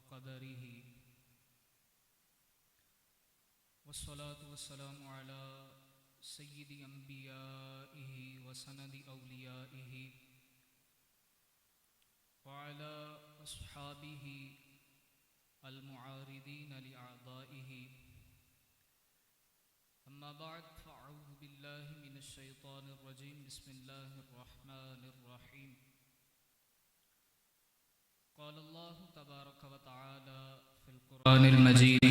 क़दरिही वस्सलातु वस्सलामु अला सय्यिदि अंबियाइही व सनदि औलियाइही व अला अस्हाबिही अल-मुआरिदीन लिअअदाइही अम्मा बअद फ़अऊज़ु बिल्लाहि मिनश शैतानिर रजीम बिस्मिल्लाहिर रहमानिर रहीम क़ाल अल्लाहु तबारक व तआला फ़िल क़ुरआनिल मजीद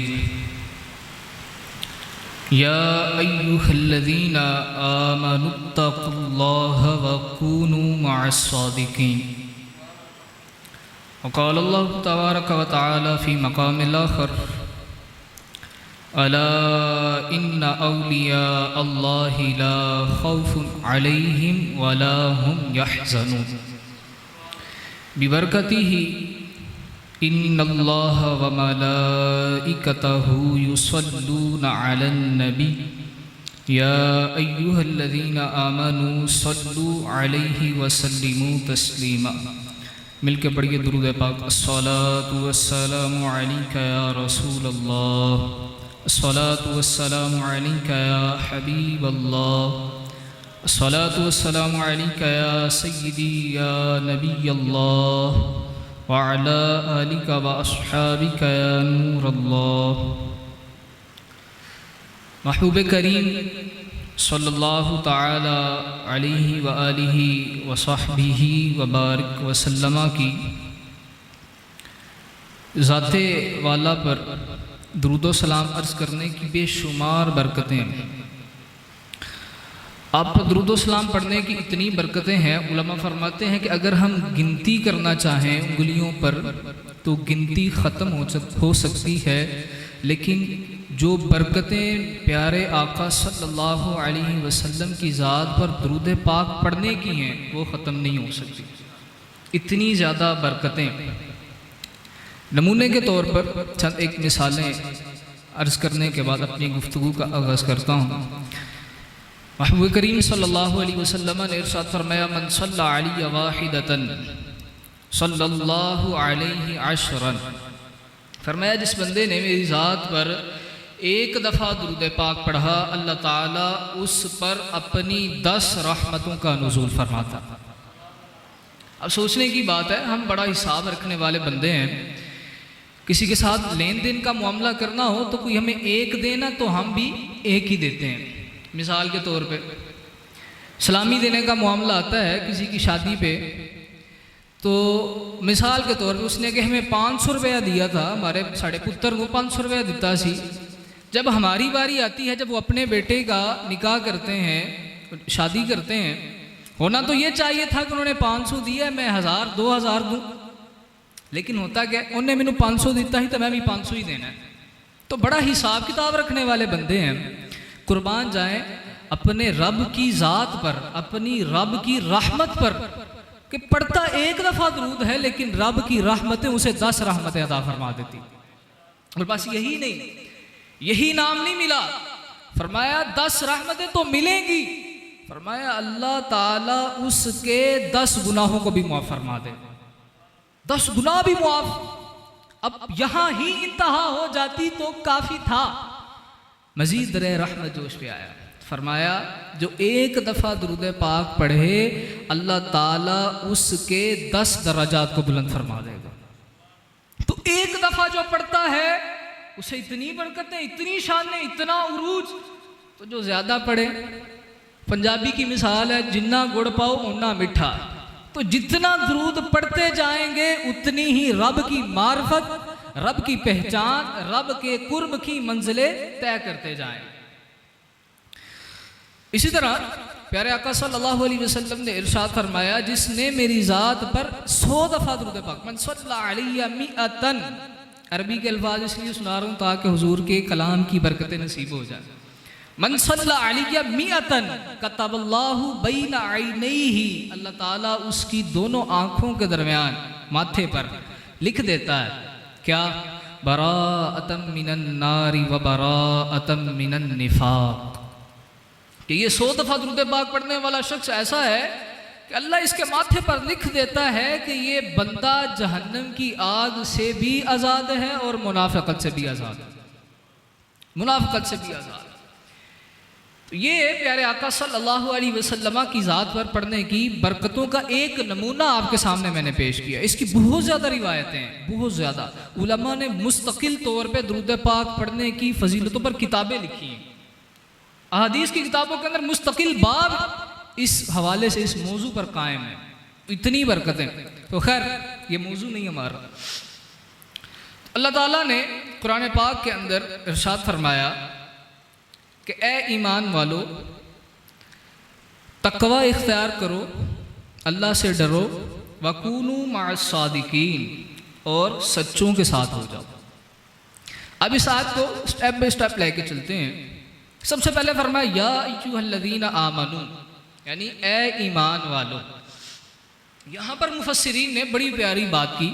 या अय्युहल्लज़ीना आमनुत्तक़ुल्लाह व कूनू मअस्सादिक़ीन वक़ाल अल्लाहु तबारक व तआला फ़ी मक़ामिल आख़र अला इन्ना औलिया अल्लाहि ला खौफुन अलैहिम वला हुम यहज़नून बिबरकतिही इन्नल्लाह व मलाइकतहु युसल्लूना अलन नबी या अय्युहल्लज़ीना आमनू सल्लू अलैहि व सल्लिमू तस्लीमा। मिलके पढ़िए दुरूद पाक। अस्सलातु वस्सलामु अलैका या रसूलल्लाह, अस्सलातु वस्सलामु अलैका या हबीबल्लाह, अस्सलातु वस्सलामु अलैका या सय्यिदी या नबियल्लाह व अला आलिका व अस्हाबिका या नूरल्लाह। महबूब करीम सल्लल्लाहु ताला अलैहि व आलिहि व सहबिही व बारिक व सल्लमा की ज़ाते वाला पर दुरूदो सलाम अर्ज़ करने की बेशुमार बरकतें। आप पर दुरूदो सलाम पढ़ने की इतनी बरकतें हैं, उलमा फरमाते हैं कि अगर हम गिनती करना चाहें उंगलियों पर तो गिनती ख़त्म हो सकती है, लेकिन जो बरकतें प्यारे आका सल्लल्लाहु अलैहि वसल्लम की ज़ात पर दुरूद पाक पढ़ने की हैं वो ख़त्म नहीं हो सकती, इतनी ज़्यादा बरकतें। नमूने के तौर पर चंद एक मिसालें अर्ज़ करने के बाद अपनी गुफ्तगू का आगाज़ करता हूँ। महबूब करीम सल्लल्लाहु अलैहि वसल्लम ने इरशाद फरमाया मन सल्ला अलैहि वाहिदतन सल्लल्लाहु अलैहि अशरन। फरमाया जिस बंदे ने मेरी ज़ात पर एक दफ़ा दुरूद पाक पढ़ा अल्लाह ताला उस पर अपनी 10 रहमतों का नुज़ूल फरमाता। अब सोचने की बात है, हम बड़ा हिसाब रखने वाले बंदे हैं। किसी के साथ लेन देन का मामला करना हो तो कोई हमें एक देना तो हम भी एक ही देते हैं। मिसाल के तौर पे सलामी देने का मामला आता है किसी की शादी पे, तो मिसाल के तौर पे उसने कि हमें 500 रुपया दिया था, हमारे साढ़े पुत्र को 500 रुपया दिता सी। जब हमारी बारी आती है, जब वो अपने बेटे का निकाह करते हैं, शादी करते हैं, होना तो ये चाहिए था कि उन्होंने 500 दिया है, मैं 1000 2000 दूँ, लेकिन होता क्या उन्हें मैंने 500 दिता ही तो मैं भी 500 ही देना है। तो बड़ा हिसाब किताब रखने वाले बंदे हैं। कुर्बान जाएं अपने रब की ज़ात पर, अपनी रब की रहमत पर कि पढ़ता एक दफ़ा दुरूद है लेकिन रब की रहमतें उसे 10 रहमतें अता फरमा देती। और बस यही नहीं, यही नाम नहीं मिला, फरमाया 10 रहमतें तो मिलेंगी। फरमाया अल्लाह ताला उसके 10 गुनाहों को भी मुआफ़ फरमा दे, 10 गुनाह भी मुआफ़। अब यहाँ ही इंतहा हो जाती तो काफ़ी था, मज़ीद दरे रहमत जोश पे आया। फरमाया जो एक दफ़ा दुरूद पाक पढ़े अल्लाह ताला उसके 10 दर्जात को बुलंद फरमा देगा। तो एक दफ़ा जो पढ़ता है उसे इतनी बरकतें, इतनी शानें, इतना उरूज। तो जो ज़्यादा पढ़े, पंजाबी की मिसाल है जिन्ना गुड़ पाओ उन्ना मिठा। तो जितना दुरूद पढ़ते जाएंगे उतनी ही रब की मार्फत, रब की पहचान, रब के कुर्ब की मंजिलें तय करते जाएं। इसी तरह प्यारे आका सल्लल्लाहु अलैहि वसल्लम ने इरशाद फरमाया जिसने मेरी ज़ात पर 100 दफ़ा दुरूद पाक, मन सल्ला अलैहि मिअतन, अरबी के अल्फाज इसलिए सुना रहा हूँ ताकि हुजूर के कलाम की बरकतें नसीब हो जाए। मन सल्ला अलैहि मिअतन कतबल्लाहु बैना ऐनैहि, अल्लाह ताला उसकी दोनों आँखों के दरमियान माथे पर लिख देता है क्या, बराअतम मिनन नारी व बराअतम मिनन निफाक। कि ये 100 दफ़ा दुरूद पाक पढ़ने वाला शख्स ऐसा है कि अल्लाह इसके माथे पर लिख देता है कि ये बंदा जहन्नम की आग से भी आज़ाद है और मुनाफिकत से भी आज़ाद है, मुनाफिकत से भी आज़ाद है। तो ये प्यारे आका सल्लल्लाहु अलैहि वसल्लम की ज़ात पर पढ़ने की बरकतों का एक नमूना आपके सामने मैंने पेश किया। इसकी बहुत ज़्यादा रिवायतें हैं, बहुत ज़्यादा। उलमा ने मुस्तकिल तौर पे दुरूद पाक पढ़ने की फजीलतों पर किताबें लिखी हैं। अहादीस की किताबों के अंदर मुस्तकिल बाब इस हवाले से, इस मौजू पर कायम है। इतनी बरकतें। तो खैर ये मौजू नहीं हमारा। अल्लाह ताला ने कुरान पाक के अंदर इरशाद फरमाया कि ए ईमान वालो, तकवा इख्तियार करो, अल्लाह से डरो, वकूनू मअस-सादिकीन, और सच्चों के साथ हो जाओ। अब इस आयत को स्टेप बाय स्टेप लेके चलते हैं। सबसे पहले फरमाया या अय्युहल्लज़ीना आमनू, यानी ए ईमान वालो। यहाँ पर मुफस्सिरीन ने बड़ी प्यारी बात की।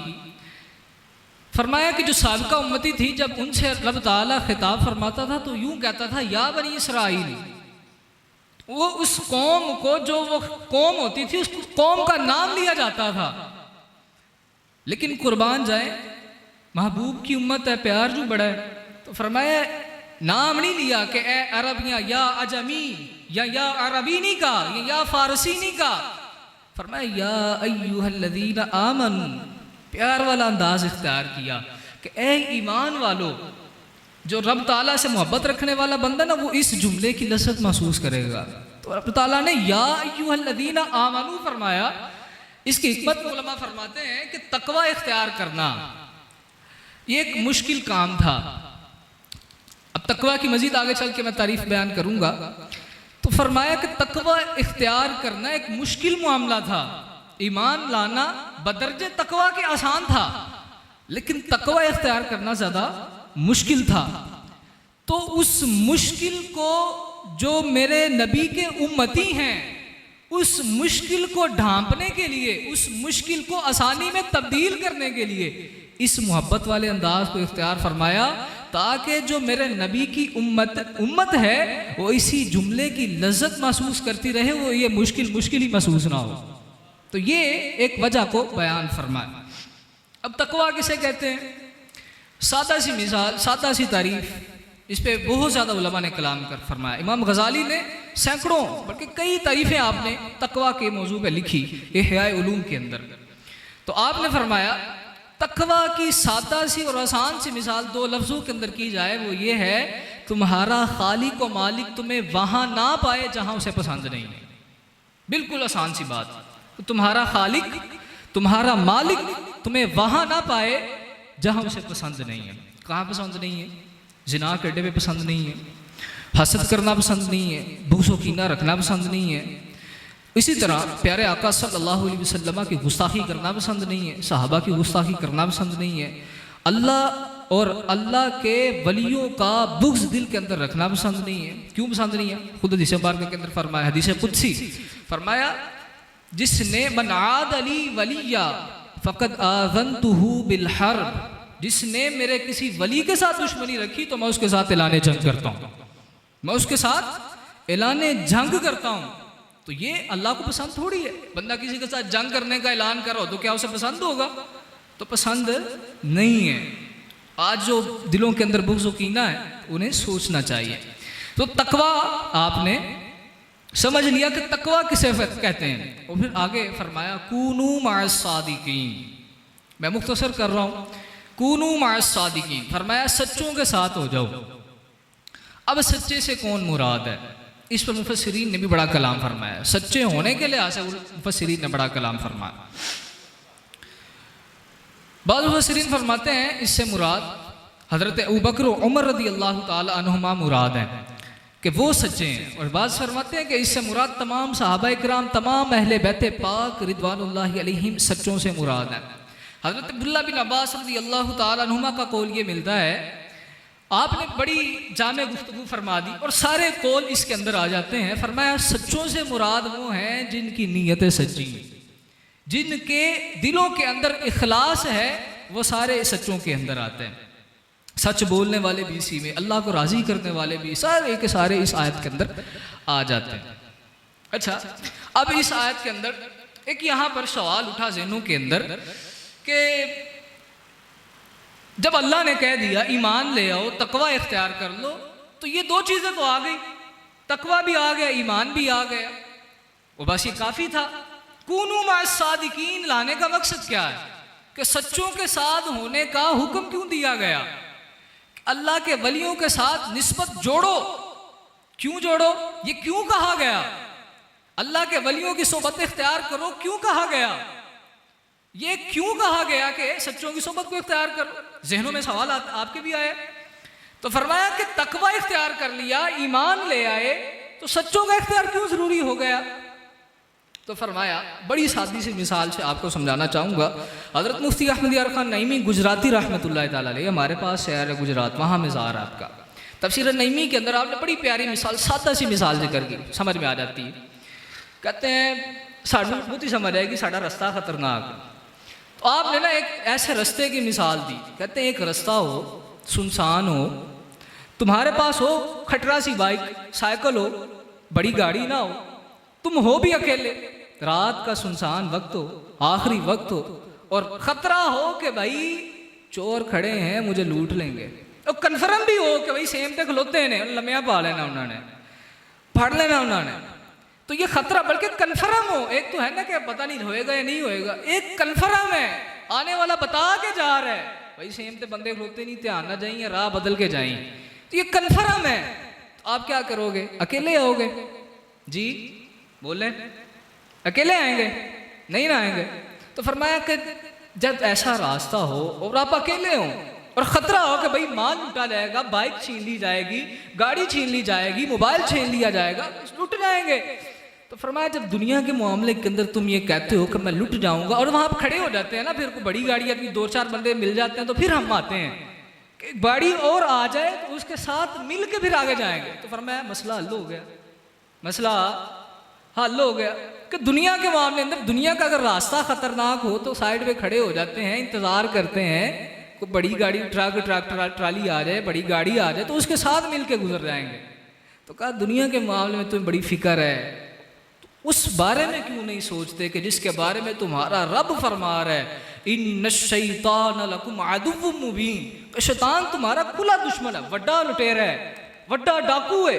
फरमाया कि जो साबिका उम्मती थी, जब उनसे रब ताला खिताब फरमाता था तो यूं कहता था या बनी इसराइल। वो उस कौम को, जो वो कौम होती थी, उस कौम का नाम लिया जाता था। लेकिन कुर्बान जाए, महबूब की उम्मत है, प्यार जो बड़ा है, तो फरमाया नाम नहीं लिया कि ए अरबियाँ या अजमी या अरबी नहीं का, या फारसी नहीं का। फरमाया या अय्युहल्लज़ीना आमनू, प्यार वाला अंदाज इख्तियार किया कि ए ईमान वालो। जो रब ताला से मोहब्बत रखने वाला बंदा ना, वो इस जुमले की लज़्ज़त महसूस करेगा। तो रब ताला ने या अय्युहल्लज़ीना आमनू फरमाया। इसकी हिकमत में उलमा फरमाते हैं कि तकवा इख्तियार करना ये एक मुश्किल काम था। अब तकवा की मजीद आगे चल के मैं तारीफ बयान करूंगा। तो फरमाया कि तकवा इख्तियार करना एक मुश्किल मामला था। ईमान लाना बदरजे तकवा के आसान था, लेकिन तकवा इख्तियार करना ज़्यादा मुश्किल था। तो उस मुश्किल को, जो मेरे नबी के उम्मती हैं, उस मुश्किल को ढांपने के लिए, उस मुश्किल को आसानी में तब्दील करने के लिए इस मोहब्बत वाले अंदाज को इख्तियार फरमाया, ताकि जो मेरे नबी की उम्मत है वो इसी जुमले की लज्जत महसूस करती रहे, वो ये मुश्किल ही महसूस ना हो। तो ये एक वजह को बयान फरमाया। अब तकवा किसे कहते हैं? सादा सी मिसाल, सादा सी तारीफ, इस पे बहुत ज़्यादा उलमा ने कलाम कर फरमाया। इमाम गजाली ने सैकड़ों बल्कि कई तारीफ़ें आपने तकवा के मौजू पे लिखी इह्याए उलूम के अंदर। तो आपने फरमाया तकवा की सादा सी और आसान सी मिसाल दो लफ्ज़ों के अंदर की जाए, वो ये है तुम्हारा खालिक व मालिक तुम्हें वहाँ ना पाए जहाँ उसे पसंद नहीं है। बिल्कुल आसान सी बात। तो तुम्हारा खालिक, तुम्हारा मालिक तुम्हें वहाँ ना पाए जहाँ उसे पसंद नहीं है। कहाँ पसंद नहीं है? जिना के अड्डे पे पसंद नहीं है, हसद करना पसंद नहीं है, बुग़्ज़ कीना रखना पसंद नहीं है। इसी तरह प्यारे आका सल्लल्लाहु अलैहि वसल्लम की गुस्ताखी करना पसंद नहीं है, सहाबा की गुस्ताखी करना पसंद नहीं है, अल्लाह और अल्लाह के वलियों का बुग़्ज़ दिल के अंदर रखना पसंद नहीं है। क्यों पसंद नहीं है? खुद हदीस मुबारक के अंदर फरमाया, हदीस कुदसी फरमाया, जिसने मन आद अली वलिया फ़क़द आज़नतुहु बिल हर्ब, जिसने मेरे किसी वली के साथ दुश्मनी रखी तो मैं उसके साथ ऐलाने जंग करता हूँ, मैं उसके साथ ऐलाने जंग करता हूँ। तो ये अल्लाह को पसंद थोड़ी है। बंदा किसी के साथ जंग करने का ऐलान करो तो क्या उसे पसंद होगा? तो पसंद नहीं है। आज जो दिलों के अंदर बुग़्ज़ कीना है उन्हें सोचना चाहिए। तो तकवा आपने समझ लिया कि तकवा किसे कहते हैं। और फिर आगे फरमाया कूनू मअस-सादिकीन। मैं मुख्तसर कर रहा हूँ, कूनू मअस-सादिकीन फरमाया सच्चों के साथ हो जाओ। अब सच्चे से कौन मुराद है? इस पर मुफस्सिरीन ने भी बड़ा कलाम फरमाया। सच्चे होने के लिहाज से मुफस्सिरीन ने बड़ा कलाम फरमाया। बाद मुफस्सिरीन फरमाते हैं इससे मुराद हज़रत अबू बकर और उमर रज़ी अल्लाह ताला अन्हुमा मुराद हैं कि वो सच्चे हैं। और बाद फरमाते हैं कि इससे मुराद तमाम सहाबा इकराम, तमाम अहले बैत पाक रिदवानुल्लाहि अलैहिम सच्चों से मुराद है। हज़रत अब्दुल्लाह बिन अब्बास रज़ी अल्लाह ताला अन्हुमा का कौल ये मिलता है। आपने बड़ी जामे गुफ्तगू फरमा दी और सारे कौल इसके अंदर आ जाते हैं। फरमाया सच्चों से मुराद वो हैं जिनकी नीयतें सच्ची, जिनके दिलों के अंदर इखलास है, वो सारे सच्चों के अंदर आते हैं। सच बोलने वाले भी इसी में, अल्लाह को राज़ी करने वाले भी सारे के सारे इस आयत के अंदर आ जाते हैं। अच्छा, अब इस आयत के अंदर एक यहाँ पर सवाल उठा ज़हनों के अंदर कि जब अल्लाह ने कह दिया ईमान ले आओ, तकवा इख्तियार कर लो, तो ये दो चीज़ें तो आ गई, तकवा भी आ गया, ईमान भी आ गया, वो बस ये काफ़ी था। कूनू मास सादिकीन लाने का मकसद क्या है कि सच्चों के साथ होने का हुक्म क्यों दिया गया? अल्लाह के वलियों के साथ निस्बत जोड़ो, क्यों जोड़ो, ये क्यों कहा गया? अल्लाह के वलियों की सोबत इख्तियार करो, क्यों कहा गया? ये क्यों कहा गया कि सच्चों की सोबत को इख्तियार करो? जहनों में सवाल आपके भी आए। तो फरमाया कि तकवा इख्तियार कर लिया, ईमान ले आए, तो सच्चों का इख्तियार क्यों जरूरी हो गया? तो फरमाया, बड़ी सादी सी मिसाल से आपको समझाना चाहूँगा। हज़रत मुफ्ती अहमद यार खान नईमी गुजराती रहमतुल्लाह ताला अलैह हमारे पास शहर है गुजरात, वहाँ मज़ार आपका। तफसीर नईमी के अंदर आपने बड़ी प्यारी मिसाल, सादा सी मिसाल जिक्र की, समझ में आ जाती है। कहते हैं सानू बहुत ही समझ आएगी, साड़ा रास्ता खतरनाक। तो आपने ना एक ऐसे रास्ते की मिसाल दी। कहते हैं एक रास्ता हो, सुनसान हो, तुम्हारे पास हो खटरा सी बाइक, साइकिल हो, बड़ी गाड़ी ना हो, तुम हो भी अकेले, रात का सुनसान वक्त हो, आखिरी वक्त हो, और खतरा हो कि भाई चोर खड़े हैं मुझे लूट लेंगे, और कन्फर्म भी हो कि भाई सेम तक खलोते ने, लम्या पा लेना उन्होंने, फड़ लेना उन्होंने। तो ये खतरा बल्कि कन्फर्म हो, एक तो है ना कि पता नहीं होएगा या नहीं होएगा, एक कन्फर्म है, आने वाला बता के जा रहा है भाई सेम ते बंदे खलोते नहीं, ध्यान ना जाएं या राह बदल के जाएं, तो ये कन्फर्म है। तो आप क्या करोगे? अकेले आओगे? जी बोले, अकेले आएंगे? नहीं ना आएंगे। तो फरमाया कि जब ऐसा रास्ता हो और आप अकेले हो और ख़तरा हो कि भाई माल लूटा जाएगा, बाइक छीन ली जाएगी, गाड़ी छीन ली जाएगी, मोबाइल छीन लिया जाएगा, लुट जाएंगे। तो फरमाया जब दुनिया के मामले के अंदर तुम ये कहते हो कि मैं लुट जाऊंगा, और वहाँ आप खड़े हो जाते हैं ना, फिर कोई बड़ी गाड़ी अपनी 2-4 बंदे मिल जाते हैं, तो फिर हम आते हैं कि गाड़ी और आ जाए तो उसके साथ मिल के फिर आगे जाएंगे। तो फरमाया मसला हल हो गया, मसला हल हो गया कि दुनिया के मामले अंदर दुनिया का अगर रास्ता खतरनाक हो तो साइड में खड़े हो जाते हैं, इंतजार करते हैं कोई बड़ी गाड़ी, ट्राली आ जाए, बड़ी गाड़ी आ जाए तो उसके साथ मिल के गुजर जाएंगे। तो कहा दुनिया के मामले में तुम्हें बड़ी फिक्र है, तो उस बारे में क्यों नहीं सोचते कि जिसके बारे में तुम्हारा रब फरमा रहा है इन्नश्शैतान लकुम अदुव्वुम मुबीन, शैतान तुम्हारा खुला दुश्मन है, वड्डा लुटेरा है, वड्डा डाकू है,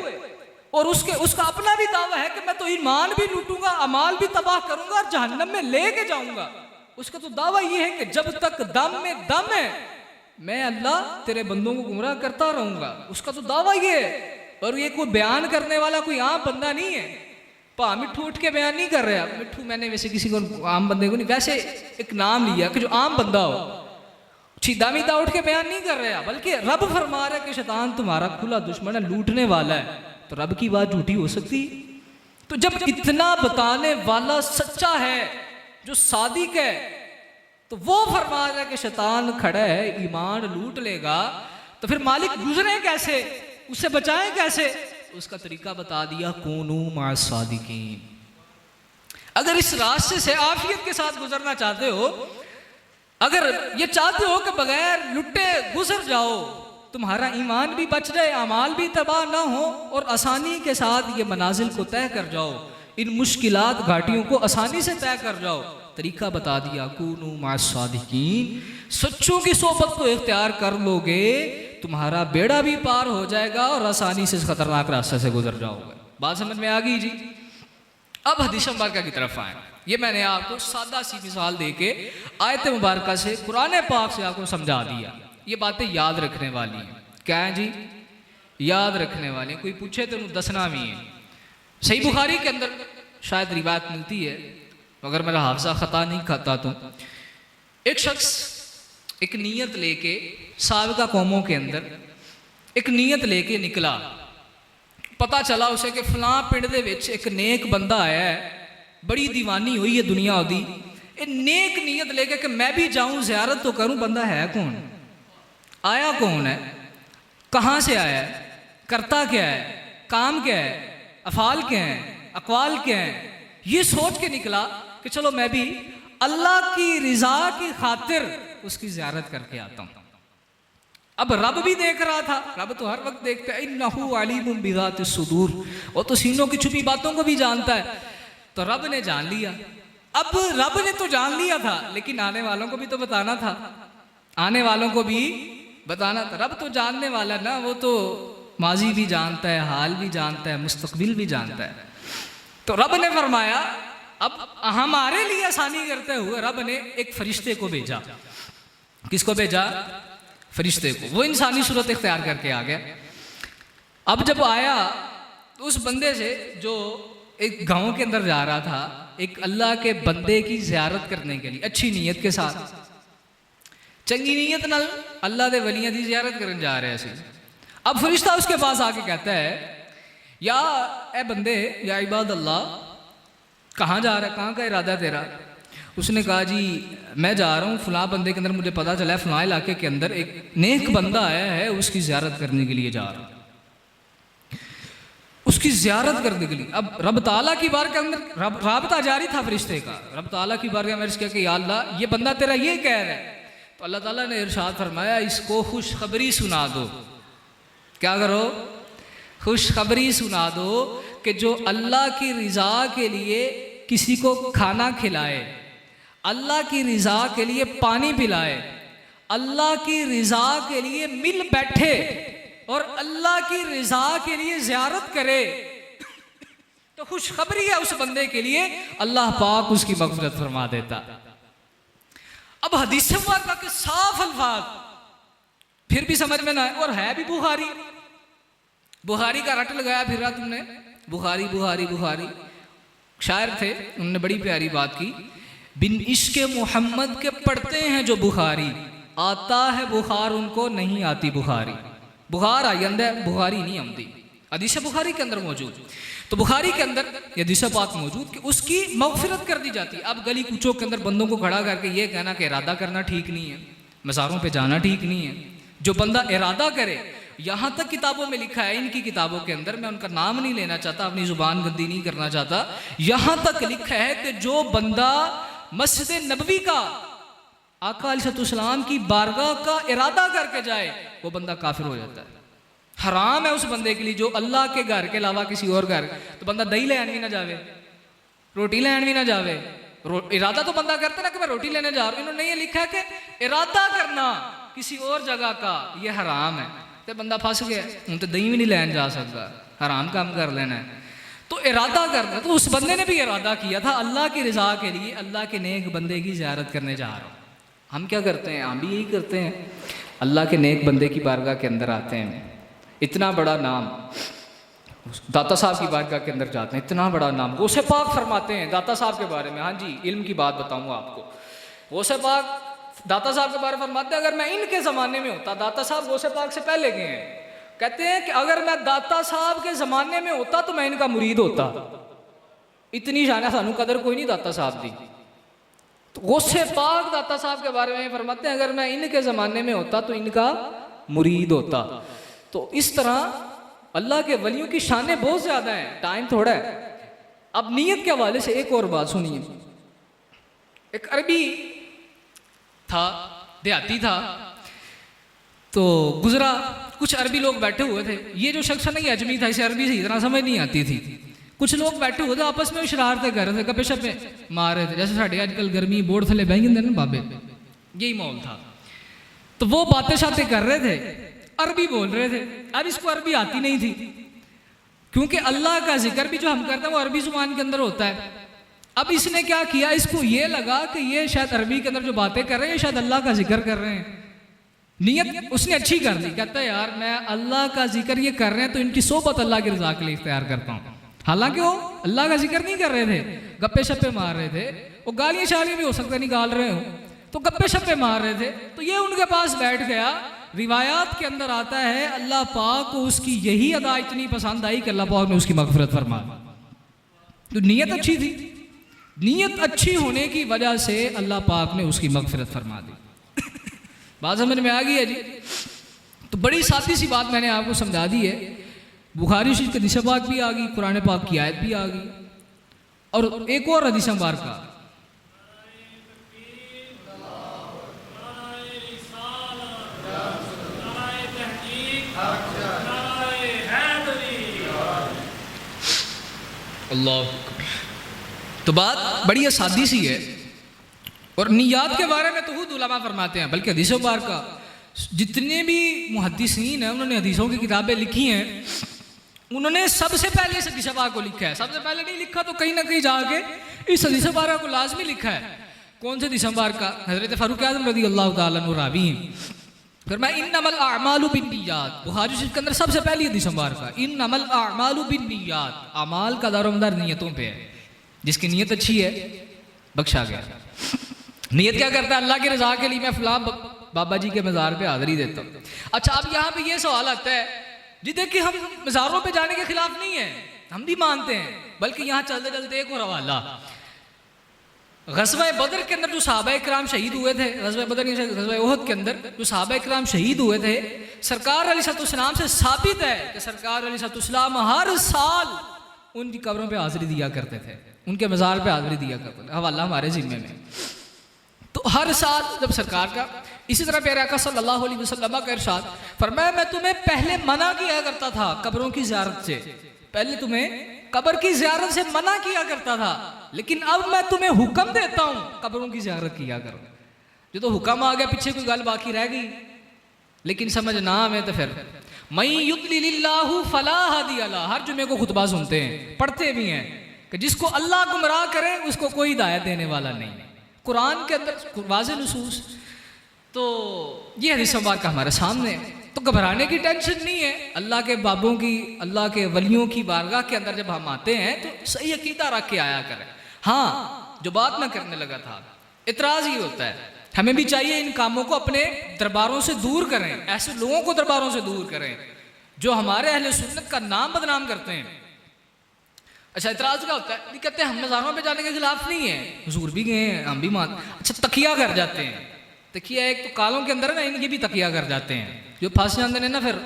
और उसका अपना भी दावा है कि मैं तो ईमान भी लूटूंगा, अमाल भी तबाह करूंगा और जहन्नम में लेके जाऊंगा। उसका तो दावा ये है कि जब तक दम में दम है मैं अल्लाह तेरे बंदों को गुमराह करता रहूंगा। उसका तो दावा ये है, और ये कोई बयान करने वाला कोई आम बंदा नहीं है। पा मिट्ठू उठ के बयान नहीं कर रहा। मिट्ठू मैंने वैसे किसी को आम बंदे को नहीं, वैसे एक नाम लिया कि जो आम बंदा हो, सीधा मीधा उठ के बयान नहीं कर रहा, बल्कि रब फरमा रहा है कि शैतान तुम्हारा खुला दुश्मन है, लूटने वाला है। तो रब की बात झूठी हो सकती? तो जब इतना बताने वाला सच्चा है, जो सादिक है, तो वो फरमा रहा है कि शैतान खड़ा है, ईमान लूट लेगा, तो फिर मालिक गुजरे कैसे, उससे बचाएं कैसे? उसका तरीका बता दिया, कूनू माअस सादिकीन। अगर इस रास्ते से आफियत के साथ गुजरना चाहते हो, अगर ये चाहते हो कि बगैर लुटे गुजर जाओ, तुम्हारा ईमान भी बच जाए, अमाल भी तबाह ना हो, और आसानी के साथ ये मनाजिल को तय कर जाओ, इन मुश्किलात घाटियों को आसानी से तय कर जाओ, तरीका बता दिया, कूनू माअस सादिकीन। सच्चों की सोबत को इख्तियार कर लोगे, तुम्हारा बेड़ा भी पार हो जाएगा और आसानी से इस खतरनाक रास्ते से गुजर जाओगे। बात समझ में आ गई जी? अब हदीस मुबारका की तरफ आए। ये मैंने आपको सादा सी मिसाल देके आयत मुबारका से, कुरान पाक से आपको समझा दिया। ये बातें याद रखने वाली हैं। क्या है जी? याद रखने वाले। कोई पूछे तो दसना भी है। सही बुखारी के अंदर शायद रिवायत मिलती है, अगर मेरा हाफजा खता नहीं खाता तो, एक शख्स एक नीयत लेके साबिका कौमों के अंदर एक नीयत लेके निकला। पता चला उसे कि फलां पिंड दे विच एक नेक बंदा आया है, बड़ी दीवानी हुई है दुनिया ओदी, नेक नीयत लेके कि मैं भी जाऊं ज़ियारत तो करूं। बंदा है कौन? आया कौन है? कहाँ से आया है? करता क्या है? काम क्या है? अफ़ाल क्या है? अक़वाल क्या है? ये सोच के निकला कि चलो मैं भी अल्लाह की रिजा की खातिर उसकी ज़ियारत करके आता हूँ। अब रब भी देख रहा था, रब तो हर वक्त देखता है, इन्नहु अलीमुम बिज़ातिस सुदूर, वो तो सीनों की छुपी बातों को भी जानता है। तो रब ने जान लिया, अब रब ने तो जान लिया था, लेकिन आने वालों को भी तो बताना था, आने वालों को भी बताना था। रब तो जानने वाला ना, वो तो माजी भी जानता है, हाल भी जानता है, मुस्तकबिल भी जानता है। तो रब ने फरमाया, अब हमारे लिए आसानी करते हुए रब ने एक फरिश्ते को भेजा। किसको भेजा? फरिश्ते को। वो इंसानी सूरत इख्तियार करके आ गया। अब जब आया तो उस बंदे से जो एक गांव के अंदर जा रहा था, एक अल्लाह के बंदे की ज़ियारत करने के लिए अच्छी नीयत के साथ, चंगी नीयत नाल अल्लाह दे वलियां दी ज़ियारत करने जा रहे हैं। अब फरिश्ता उसके पास आके कहता है, या ए बंदे, या इबाद अल्लाह, कहाँ जा रहा है, कहाँ का इरादा तेरा? उसने कहा, जी मैं जा रहा हूँ फलां बंदे के अंदर, मुझे पता चला है फलां इलाके के अंदर एक नेक बंदा आया है, उसकी ज़ियारत करने के लिए जा रहा हूँ, उसकी ज़ियारत करने के लिए। अब रब ताला की बार के अंदर राबता जारी था फरिश्ते का। रब ताला की बार में अर्ज़ किया कि या अल्लाह, ये बंदा तेरा ये कह रहा है। तो अल्लाह ताला ने इरशाद फरमाया, इसको खुशखबरी सुना दो। क्या करो? खुशखबरी सुना दो कि जो अल्लाह की रज़ा के लिए किसी को खाना खिलाए, अल्लाह की रज़ा के लिए पानी पिलाए, अल्लाह की रज़ा के लिए मिल बैठे और अल्लाह की रज़ा के लिए ज़ियारत करे, तो खुशखबरी है उस बंदे के लिए, अल्लाह पाक उसकी मग़फ़िरत फरमा देता। अब हदीस मुबारका के साफ अल्फाज फिर भी समझ में ना आए, और है भी बुखारी। बुखारी का रट लगाया फिर रहा तुमने, बुखारी बुखारी बुखारी। शायर थे, उन्होंने बड़ी प्यारी बात की, बिन इश्क़ मोहम्मद के पढ़ते हैं जो बुखारी, आता है बुखार उनको नहीं आती बुखारी। बुखार आई अंदर, बुखारी नहीं आती। हदीस बुखारी के अंदर मौजूद, तो बुखारी के अंदर ये हदीस पाक मौजूद कि उसकी मग़फ़िरत कर दी जाती है। अब गली कूचों के अंदर बंदों को खड़ा करके ये कहना कि इरादा करना ठीक नहीं है, मज़ारों पे जाना ठीक नहीं है। जो बंदा इरादा करे, यहाँ तक किताबों में लिखा है, इनकी किताबों के अंदर, मैं उनका नाम नहीं लेना चाहता, अपनी ज़ुबान गंदी नहीं करना चाहता, यहाँ तक लिखा है कि जो बंदा मस्जिद नबवी का, आका अलैहिस्सलाम की बारगाह का इरादा करके जाए, वो बंदा काफिर हो जाता है। हराम है उस बंदे के लिए जो अल्लाह के घर के अलावा किसी और घर, तो बंदा दही लैन भी ना जावे, रोटी लैन भी ना जावे। इरादा तो बंदा करता ना कि मैं रोटी लेने जा रहा हूँ, इन्होंने ये लिखा है कि इरादा करना किसी और जगह का ये हराम है, तो बंदा फंस गया, हूँ तो दही भी नहीं लैन जा सकता, हराम काम कर लेना है। तो इरादा करना, तो उस बंदे ने भी इरादा किया था अल्लाह की रज़ा के लिए, अल्लाह के नेक बंदे की ज़ियारत करने जा रहा हूँ। हम क्या करते हैं? हम भी यही करते हैं, अल्लाह के नेक बंदे की बारगाह के अंदर आते हैं, इतना बड़ा नाम, दाता साहब की बारगाह के अंदर जाते हैं, इतना बड़ा नाम गौसे पाक फरमाते हैं दाता साहब के बारे में। हाँ जी, इल्म की बात बताऊँगा आपको, गौसे पाक दाता साहब के बारे में फरमाते हैं, अगर मैं इनके ज़माने में होता, दाता साहब गौसे पाक से पहले गए हैं, कहते हैं कि अगर मैं दाता साहब के ज़माने में होता तो मैं इनका मुरीद होता। इतनी शान सानू कदर कोई नहीं दाता साहब दी। तो गौसे पाक दाता साहब के बारे में फरमाते हैं, अगर मैं इनके ज़माने में होता तो इनका मुरीद होता। तो इस तरह अल्लाह के वलियों की शानें बहुत ज़्यादा हैं, टाइम थोड़ा है। अब नीयत के हवाले से एक और बात सुनिए। एक अरबी था, देहाती था, तो गुजरा, कुछ अरबी लोग बैठे हुए थे। ये जो शख्स नहीं अजमी था, इसे अरबी से इतना समझ नहीं आती थी। कुछ लोग बैठे हुए थे, आपस में शरारतें कर रहे थे, गप्पे शप्पे मार रहे थे, जैसे साढ़े आजकल गर्मी बोर्ड थले बह ना बाबे, यही माहौल था। तो वो बातें शातें कर रहे थे, अरबी बोल रहे थे। अब इसको अरबी आती नहीं थी, क्योंकि अल्लाह का जिक्र भी जो हम करते हैं वो अरबी जुबान के अंदर होता है। अब इसने क्या किया, इसको ये लगा कि ये शायद अरबी के अंदर जो बातें कर रहे हैं शायद अल्लाह का जिक्र कर रहे हैं। नीयत उसने अच्छी कर ली, कहता है यार मैं अल्लाह का जिक्र ये कर रहे हैं तो इनकी सोबत अल्लाह की रज़ा के लिए इख्तियार करता हूँ। हालांकि वो अल्लाह का जिक्र नहीं कर रहे थे, गप्पे शप्पे मार रहे थे। वो गालियाँ शालियाँ भी हो सकता निकाल रहे हो, तो गप्पे शप्पे मार रहे थे। तो ये उनके पास बैठ गया। रिवायात के अंदर आता है अल्लाह पाक को उसकी यही अदा इतनी पसंद आई कि अल्लाह पाक ने उसकी मग़फ़िरत फरमा। तो नीयत अच्छी थी, नीयत अच्छी होने की वजह से अल्लाह पाक ने उसकी मग़फ़िरत फरमा दी। बात समझ में आ गई है जी? तो बड़ी सादी सी बात मैंने आपको समझा दी है। बुखारी शरीफ की हदीस पाक भी आ गई, कुरान पाक की आयत भी आ गई, और एक और हदीस पाक का अल्लाह। तो बात बड़ी आसादी सी है। और नियात के बारे में तो खुद उलमा फरमाते हैं, बल्कि हदीसों बार का जितने भी मुहद्दिसीन हैं उन्होंने हदीसों की किताबें लिखी हैं, उन्होंने सबसे पहले इस हदीस बार को लिखा है। सबसे पहले नहीं लिखा तो कहीं ना कहीं जाके इस हदीस बार को लाजमी लिखा है। कौन से हदीस बार का? हज़रत फारूक आज़म रज़ी अल्लाह तआला अन्हु रावी हैं। फिर मैं इन्नमल अअमालु बिन्नियात, बुखारी शरीफ के अंदर सबसे पहली हदीस बार का इन्नमल अअमालु बिन्नियात, अमाल का दारोमदार नियतों पे है। जिसकी नीयत अच्छी है बख्शा गया। नियत क्या करता है? अल्लाह की रजा के लिए मैं फलां बाबा जी के मज़ार पे हाज़िरी देता हूँ। अच्छा, अब यहाँ पे ये सवाल आता है जी, देखिए हम मज़ारों पे जाने के खिलाफ नहीं है, हम भी मानते हैं, बल्कि यहाँ चलते चलते एक और हवाला, ग़ज़वा बदर के अंदर जो सहाबा किराम शहीद हुए थे, ग़ज़वा बदर नहीं, ग़ज़वा उहद के अंदर जो सहाबा किराम शहीद हुए थे, सरकार अलैहिस्सलाम से साबित है कि सरकार अलैहिस्सलाम हर साल उनकी कब्रों पे हाज़िरी दिया करते थे, उनके मज़ार पे हाज़िरी दिया करते थे। हवाला हमारे ज़िम्मे में। तो हर साल जब सरकार का, इसी तरह प्यारे आका सल्लल्लाहु अलैहि वसल्लम का इरशाद फरमाया, मैं तुम्हें पहले मना किया करता था कब्रों की ज़ियारत से, पहले तुम्हें कब्र की ज़ियारत से मना किया करता था, लेकिन अब मैं तुम्हें हुक्म देता हूँ कब्रों की ज़ियारत किया करो। जो तो हुक्म आ गया, पीछे कोई गल बाकी रह गई, लेकिन समझ ना आवे तो फिर मई युद्लिल्लाहु फला हादी अला, हर जुमे को खुतबा सुनते हैं, पढ़ते भी हैं कि जिसको अल्लाह गुमराह करे उसको कोई हिदायत देने वाला नहीं। कुरान के अंदर वाज़े नसूस, तो ये हदीस मुबारक हमारे सामने है। तो घबराने की टेंशन नहीं है। अल्लाह के बाबों की, अल्लाह के वलियों की बारगाह के अंदर जब हम आते हैं तो सही अकीदा रख के आया करें। हाँ, जो बात मैं करने लगा था, इतराज़ ये होता है, हमें भी चाहिए इन कामों को अपने दरबारों से दूर करें, ऐसे लोगों को दरबारों से दूर करें जो हमारे अहले सुन्नत का नाम बदनाम करते हैं। अच्छा, इतराज़ क्या होता है? नहीं, कहते हैं हम मज़ारों पे जाने के खिलाफ नहीं है, हुजूर भी गए हैं, हम भी मान। अच्छा, तकिया कर जाते हैं, तकिया एक तो कालों के अंदर है ना, ये भी तकिया कर जाते हैं, जो फंस जाते हैं ना, फिर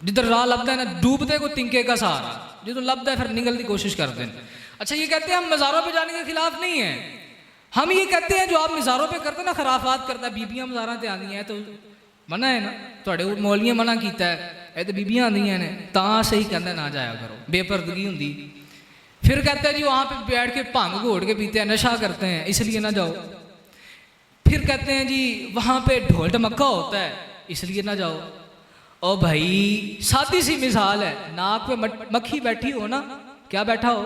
जिधर राह लगता है ना, डूबते को तिनके का सहारा, जो तो लगता है फिर निकलने की कोशिश करते हैं। अच्छा, ये कहते हैं हम मज़ारों पे जाने के खिलाफ नहीं है, हम ये कहते हैं जो आप मज़ारों पे करते हैं ना, खराफात करता है, बीबियाँ मज़ारों से आनी है तो मना है ना, थोड़े मौलियाँ मना किया है, ये तो बीबियाँ आदियाँ ने, तां सही कहते ना जाया करो, बेपर्दगी होंगी। फिर कहते हैं जी वहाँ पे बैठ के भांग घोट के पीते हैं, नशा करते हैं, इसलिए ना जाओ। फिर कहते हैं जी वहाँ पे ढोल ढमक्का होता है, इसलिए ना जाओ। ओ भाई, सादी सी मिसाल है, नाक पे मक्खी बैठी हो ना, क्या बैठा हो,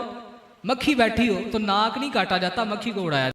मक्खी बैठी हो तो नाक नहीं काटा जाता, मक्खी को उड़ाया